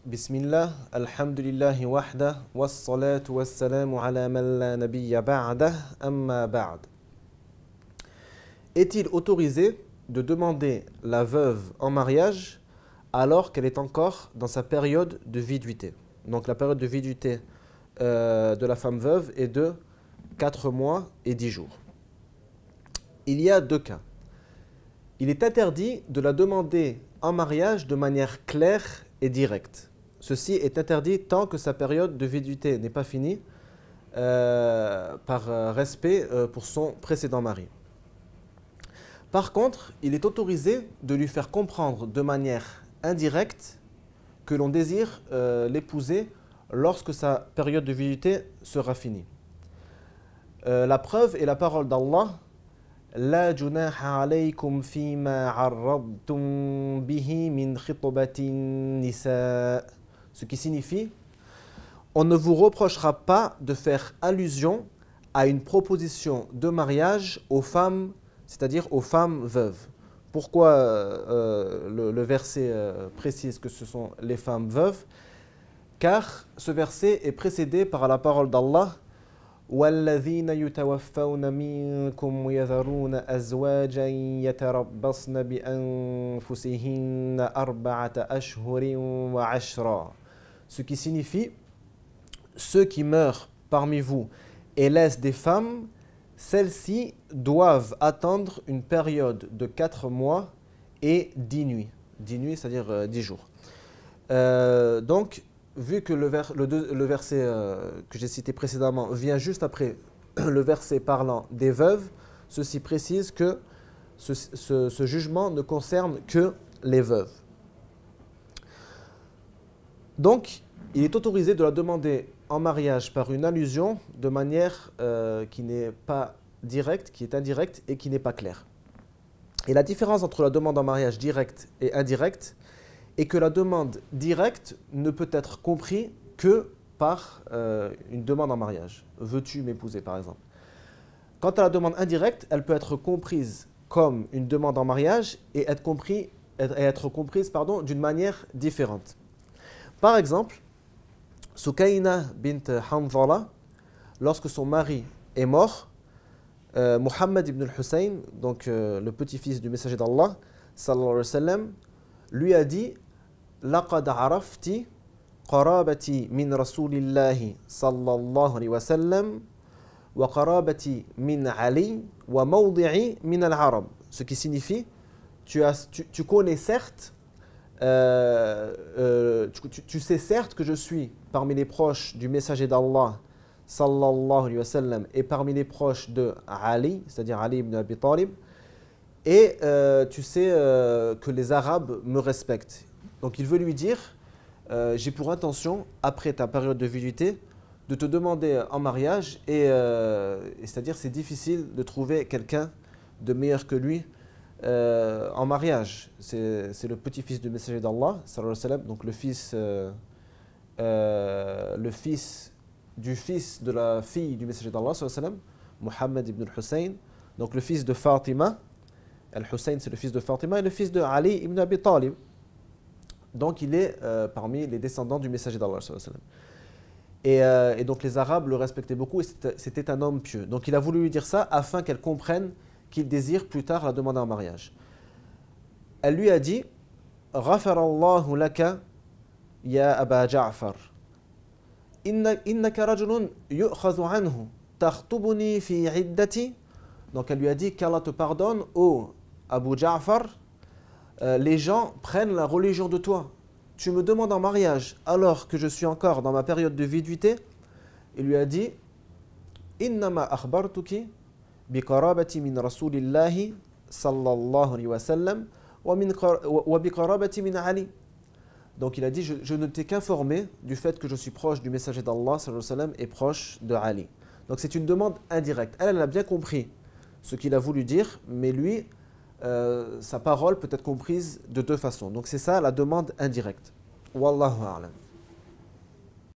Bismillah, alhamdulillahi wahda, wassalatu wassalamu ala man la nabiyya ba'dah, amma ba'd. Est-il autorisé de demander la veuve en mariage alors qu'elle est encore dans sa période de viduité? Donc la période de viduité de la femme veuve est de 4 mois et 10 jours. Il y a deux cas. Il est interdit de la demander en mariage de manière claire et directe. Ceci est interdit tant que sa période de viduité n'est pas finie par respect pour son précédent mari. Par contre, il est autorisé de lui faire comprendre de manière indirecte que l'on désire l'épouser lorsque sa période de viduité sera finie. La preuve est la parole d'Allah. La junaha alaykum fima arradtum bihi min khitbatin nisa. Ce qui signifie, on ne vous reprochera pas de faire allusion à une proposition de mariage aux femmes, c'est-à-dire aux femmes veuves. Pourquoi le verset précise que ce sont les femmes veuves? Car ce verset est précédé par la parole d'Allah. وَالَّذِينَ يُتَوَفَّوْنَ مِنكُمْ وَيَذَرُونَ أَزْوَاجًا يَتَرَبَّصْنَ بِأَنفُسِهِنَّ أَرْبَعَةَ أَشْهُرٍ وَعَشْرًا. Ce qui signifie, ceux qui meurent parmi vous et laissent des femmes, celles-ci doivent attendre une période de 4 mois et 10 nuits. 10 nuits, c'est-à-dire 10 jours. Donc, vu que le verset que j'ai cité précédemment vient juste après le verset parlant des veuves, ceci précise que ce jugement ne concerne que les veuves. Donc, il est autorisé de la demander en mariage par une allusion de manière qui n'est pas directe, qui est indirecte et qui n'est pas claire. Et la différence entre la demande en mariage directe et indirecte est que la demande directe ne peut être comprise que par une demande en mariage. Veux-tu m'épouser, par exemple? Quant à la demande indirecte, elle peut être comprise comme une demande en mariage et être comprise d'une manière différente. Par exemple, Sukayna bint Hanzala, lorsque son mari est mort, Muhammad ibn al-Hussein, donc le petit-fils du messager d'Allah, sallallahu alayhi wa sallam, lui a dit لقد عرفت قرابتي من رسول الله صلى الله عليه وسلم وقرابتي من علي وموضعي من العرب. Ce qui signifie, tu connais certes, tu sais certes que je suis parmi les proches du messager d'Allah sallallahu alayhi wa sallam et parmi les proches de Ali, c'est-à-dire Ali ibn Abi Talib, et tu sais que les Arabes me respectent. Donc il veut lui dire, j'ai pour intention, après ta période de viduité, de te demander en mariage, et c'est-à-dire c'est difficile de trouver quelqu'un de meilleur que lui en mariage. C'est le petit-fils du messager d'Allah, sallallahu alayhi wa sallam, donc le fils du fils de la fille du messager d'Allah, sallallahu alayhi wa sallam, Muhammad ibn al-Hussein, donc le fils de Fatima. Al-Hussein, c'est le fils de Fatima, et le fils de Ali ibn Abi Talib. Donc il est parmi les descendants du messager d'Allah. Et donc les Arabes le respectaient beaucoup et c'était un homme pieux. Donc il a voulu lui dire ça afin qu'elle comprenne qu'il désire plus tard la demander en mariage. Elle lui a dit « Ghafarallahu laka ya Aba Ja'far. Innaka rajulun yu'khazu anhu. Takhtubuni fi iddati. » Donc elle lui a dit « Qu'Allah te pardonne, ô Abu Ja'far. Les gens prennent la religion de toi. Tu me demandes en mariage alors que je suis encore dans ma période de viduité. » Il lui a dit Innama akhbartuki bi qarabati min rasulillahi sallallahu alayhi wa sallam wa bi qarabati min Ali. Donc il a dit je ne t'ai qu'informé du fait que je suis proche du messager d'Allah sallallahu alayhi wa sallam et proche de Ali. Donc c'est une demande indirecte. Elle a bien compris ce qu'il a voulu dire, mais lui sa parole peut être comprise de deux façons. Donc c'est ça la demande indirecte. Wallahu a'lam.